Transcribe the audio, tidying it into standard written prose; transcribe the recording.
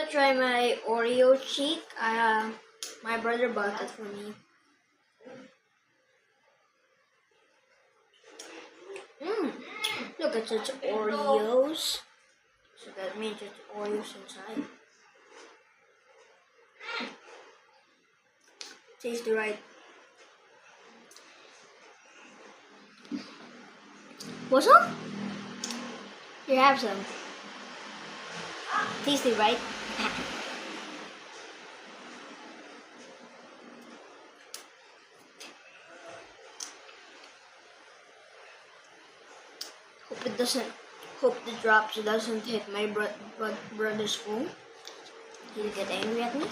wanna try my Oreo cheek? My brother bought it for me. Look, it's Oreos. So that means it's Oreos inside. Tastes right. What's up? You have some. Tasty, right? Hope the drops doesn't hit my brother's phone. He'll get angry at me.